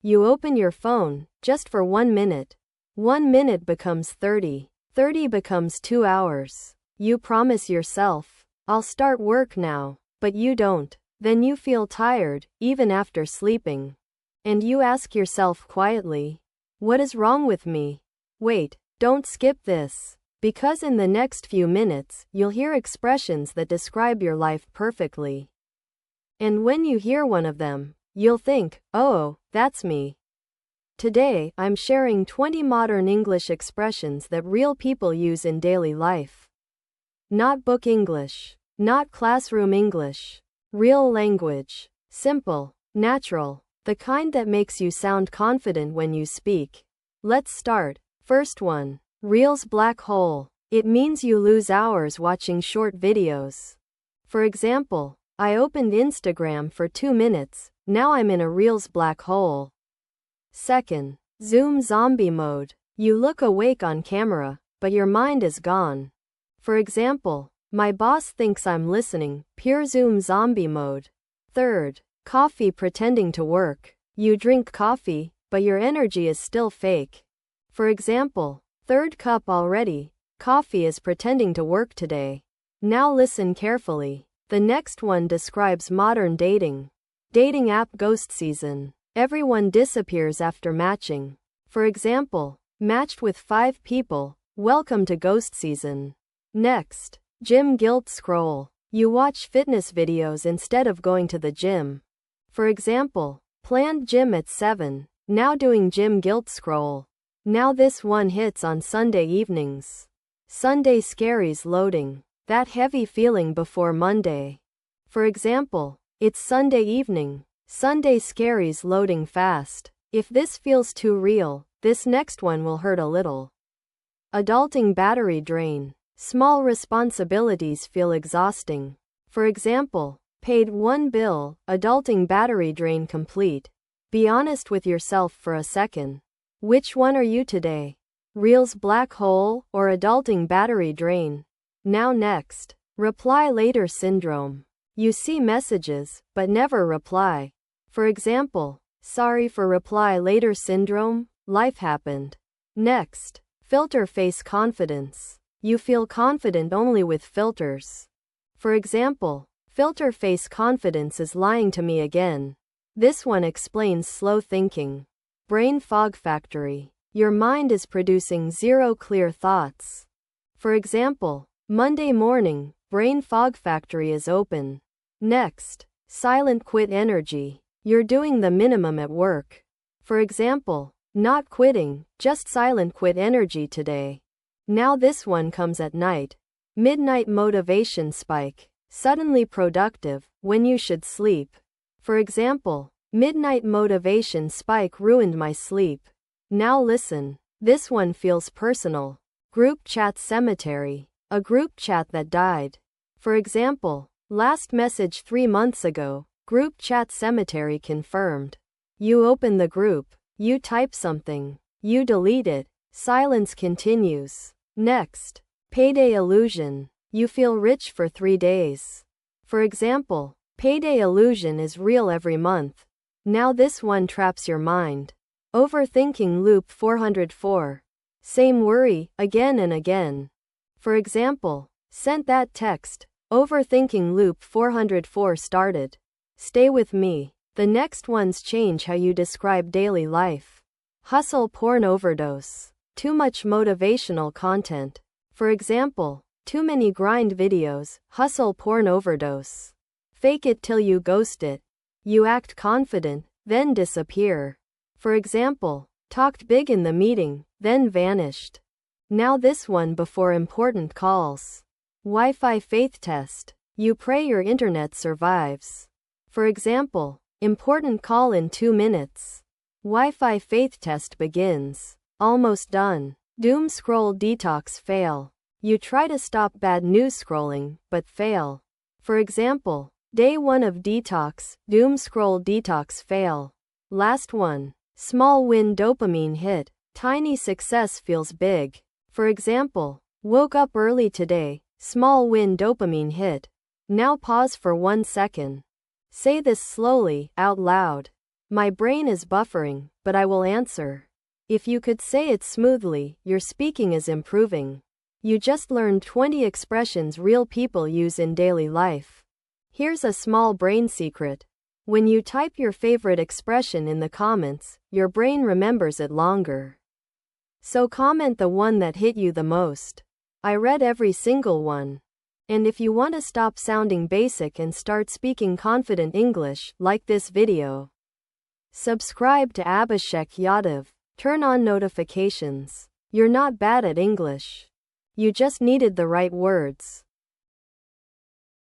You open your phone, just for 1 minute. 1 minute becomes 30. 30 becomes 2 hours. You promise yourself, I'll start work now, but you don't. Then you feel tired, even after sleeping. And you ask yourself quietly, what is wrong with me? Wait, don't skip this. Because in the next few minutes, you'll hear expressions that describe your life perfectly. And when you hear one of them, you'll think, oh, that's me. Today, I'm sharing 20 modern English expressions that real people use in daily life. Not book English. Not classroom English. Real language. Simple. Natural. The kind that makes you sound confident when you speak. Let's start. First one. Reels black hole. It means you lose hours watching short videos. For example, I opened Instagram for 2 minutes, now I'm in a Reels black hole. Second. Zoom zombie mode. You look awake on camera, but your mind is gone. For example, my boss thinks I'm listening, pure Zoom zombie mode. Third. Coffee pretending to work. You drink coffee, but your energy is still fake. For example, 3rd cup already. Coffee is pretending to work today. Now listen carefully. The next one describes modern dating. Dating app ghost season. Everyone disappears after matching. For example, matched with 5 people. Welcome to ghost season. Next. Gym guilt scroll. You watch fitness videos instead of going to the gym. For example, planned gym at 7. Now doing gym guilt scroll. Now this one hits on Sunday evenings. Sunday Scaries loading. That heavy feeling before Monday. For example, it's Sunday evening. Sunday Scaries loading fast. If this feels too real, this next one will hurt a little. Adulting battery drain. Small responsibilities feel exhausting. For example, paid 1 bill, adulting battery drain complete. Be honest with yourself for a second. Which one are you today? Reels black hole or adulting battery drain? Now next. Reply later syndrome. You see messages, but never reply. For example, sorry for reply later syndrome, life happened. Next. Filter face confidence. You feel confident only with filters. For example, filter face confidence is lying to me again. This one explains slow thinking. Brain fog factory. Your mind is producing 0 clear thoughts. For example, Monday morning, brain fog factory is open. Next. Silent quit energy. You're doing the minimum at work. For example, not quitting, just silent quit energy today. Now this one comes at night. Midnight motivation spike. Suddenly productive, when you should sleep. For example, midnight motivation spike ruined my sleep. Now listen. This one feels personal. Group chat cemetery. A group chat that died. For example, last message 3 months ago. Group chat cemetery confirmed. You open the group. You type something. You delete it. Silence continues. Next. Payday Illusion. You feel rich for 3 days. For example, Payday Illusion is real every month. Now this one traps your mind. Overthinking Loop 404. Same worry, again and again. For example, sent that text. Overthinking Loop 404 started. Stay with me. The next ones change how you describe daily life. Hustle porn overdose. Too much motivational content. For example, too many grind videos, hustle porn overdose. Fake it till you ghost it. You act confident, then disappear. For example, talked big in the meeting, then vanished. Now this one before important calls. Wi-Fi faith test. You pray your internet survives. For example, important call in 2 minutes. Wi-Fi faith test begins. Almost done. Doom scroll detox fail. You try to stop bad news scrolling, but fail. For example, day 1 of detox, doom scroll detox fail. Last one. Small win dopamine hit. Tiny success feels big. For example, woke up early today, small win dopamine hit. Now pause for 1 second. Say this slowly, out loud. My brain is buffering, but I will answer. If you could say it smoothly, your speaking is improving. You just learned 20 expressions real people use in daily life. Here's a small brain secret. When you type your favorite expression in the comments, your brain remembers it longer. So comment the one that hit you the most. I read every single one. And if you want to stop sounding basic and start speaking confident English, like this video. Subscribe to Abhishek Yadav. Turn on notifications. You're not bad at English. You just needed the right words.